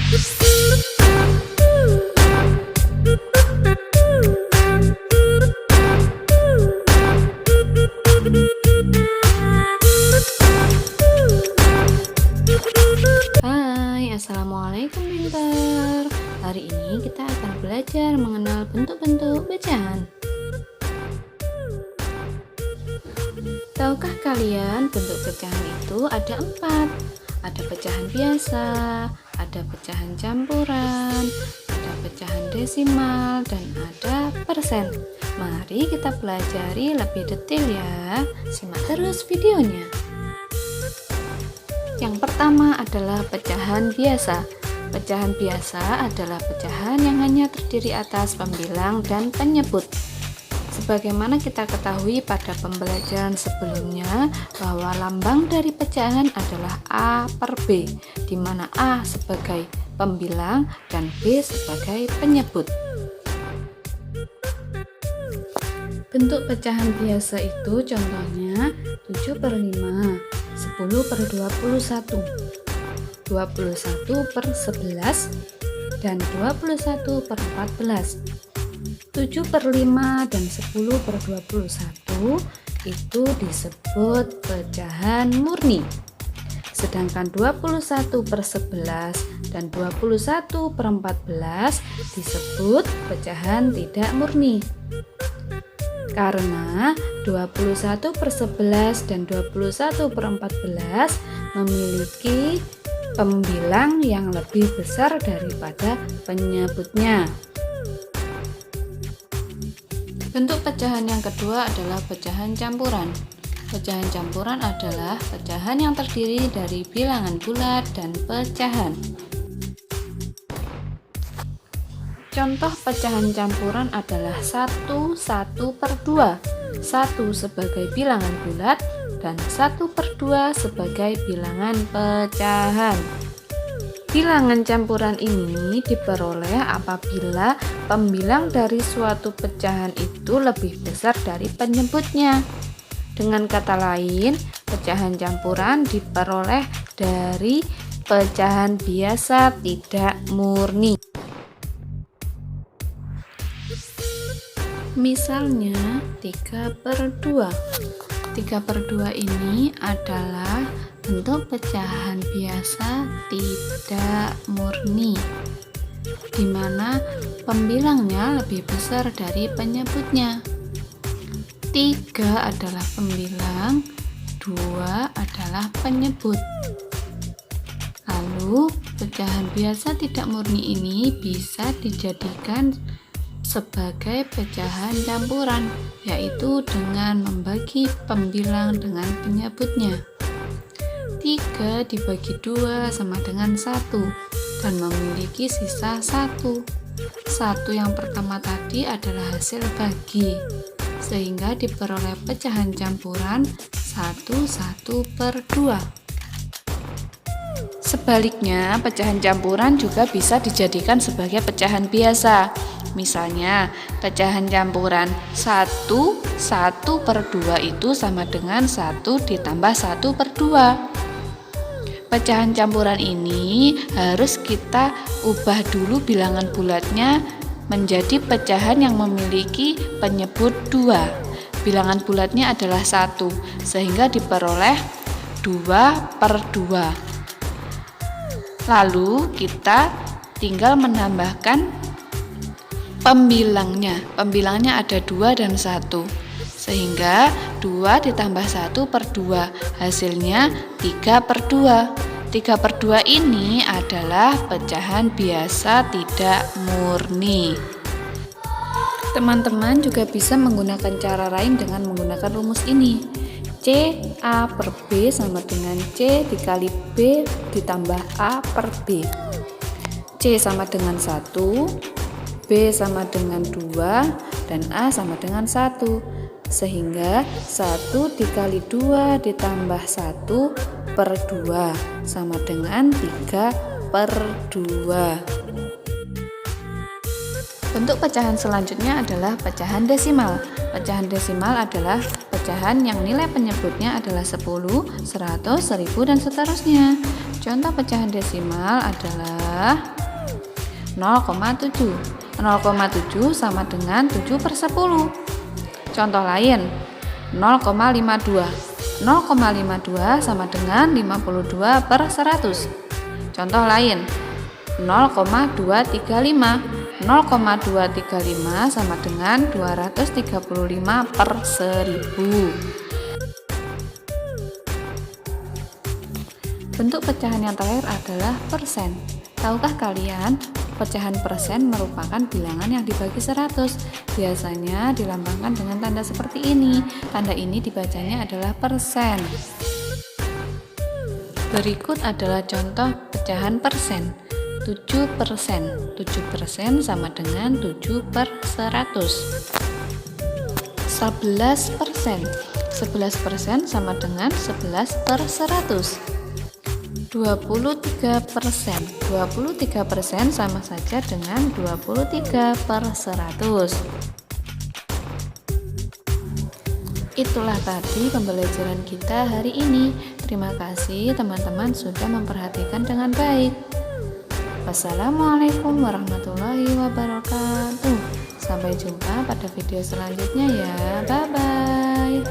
Hai, assalamualaikum pintar. Hari ini kita akan belajar mengenal bentuk-bentuk pecahan. Tahukah kalian bentuk pecahan itu ada 4? Ada pecahan biasa, ada pecahan campuran, ada pecahan desimal, dan ada persen. Mari kita pelajari lebih detail ya. Simak terus videonya. Yang pertama adalah pecahan biasa. Pecahan biasa adalah pecahan yang hanya terdiri atas pembilang dan penyebut. Sebagaimana kita ketahui pada pembelajaran sebelumnya bahwa lambang dari pecahan adalah A per B, di mana A sebagai pembilang dan B sebagai penyebut. Bentuk pecahan biasa itu contohnya 7 per 5, 10 per 21, 21 per 11, dan 21 per 14. 7 per 5 dan 10 per 21 itu disebut pecahan murni. Sedangkan 21 per 11 dan 21 per 14 disebut pecahan tidak murni. Karena 21 per 11 dan 21 per 14 memiliki pembilang yang lebih besar daripada penyebutnya. Bentuk pecahan yang kedua adalah pecahan campuran. Pecahan campuran adalah pecahan yang terdiri dari bilangan bulat dan pecahan. Contoh pecahan campuran adalah 1 per 2, 1 sebagai bilangan bulat dan 1 per 2 sebagai bilangan pecahan. Bilangan campuran ini diperoleh apabila pembilang dari suatu pecahan itu lebih besar dari penyebutnya. Dengan kata lain, pecahan campuran diperoleh dari pecahan biasa tidak murni. Misalnya 3 per 2. 3 per 2 ini adalah bentuk pecahan biasa tidak murni, di mana pembilangnya lebih besar dari penyebutnya. 3 adalah pembilang, 2 adalah penyebut. Lalu, pecahan biasa tidak murni ini bisa dijadikan sebagai pecahan campuran, yaitu dengan membagi pembilang dengan penyebutnya. 3 dibagi 2 sama dengan 1 dan memiliki sisa 1. 1 yang pertama tadi adalah hasil bagi, sehingga diperoleh pecahan campuran 1 per 2. Sebaliknya, pecahan campuran juga bisa dijadikan sebagai pecahan biasa. Misalnya, pecahan campuran 1 per 2 itu sama dengan 1 ditambah 1 per 2. Pecahan campuran ini harus kita ubah dulu bilangan bulatnya menjadi pecahan yang memiliki penyebut 2. Bilangan bulatnya adalah 1, sehingga diperoleh 2 per 2. Lalu kita tinggal menambahkan pembilangnya. Pembilangnya ada 2 dan 1. Sehingga 2 ditambah 1 per 2, hasilnya 3 per 2. 3 per 2 ini adalah pecahan biasa tidak murni. Teman-teman juga bisa menggunakan cara lain dengan menggunakan rumus ini. C A per B sama dengan C dikali B ditambah A per B. C sama dengan 1, B sama dengan 2, dan A sama dengan 1. Sehingga 1 dikali 2 ditambah 1 per 2 sama dengan 3 per 2. Bentuk pecahan selanjutnya adalah pecahan desimal. Pecahan desimal adalah pecahan yang nilai penyebutnya adalah 10, 100, 1000, dan seterusnya. Contoh pecahan desimal adalah 0,7. 0,7 sama dengan 7/10. Contoh lain, 0,52. 0,52 sama dengan 52/100. Contoh lain, 0,235. 0,235 sama dengan 235/1000. Bentuk pecahan yang terakhir adalah persen. Tahukah kalian, pecahan persen merupakan bilangan yang dibagi 100. Biasanya dilambangkan dengan tanda seperti ini. Tanda ini dibacanya adalah persen. Berikut adalah contoh pecahan persen. 7%. 7% sama dengan 7/100. 11%. 11% sama dengan 11/100. 23%. 23% sama saja dengan 23/100. Itulah tadi pembelajaran kita hari ini. Terima kasih teman-teman sudah memperhatikan dengan baik. Wassalamualaikum warahmatullahi wabarakatuh. Sampai jumpa pada video selanjutnya ya. Bye bye.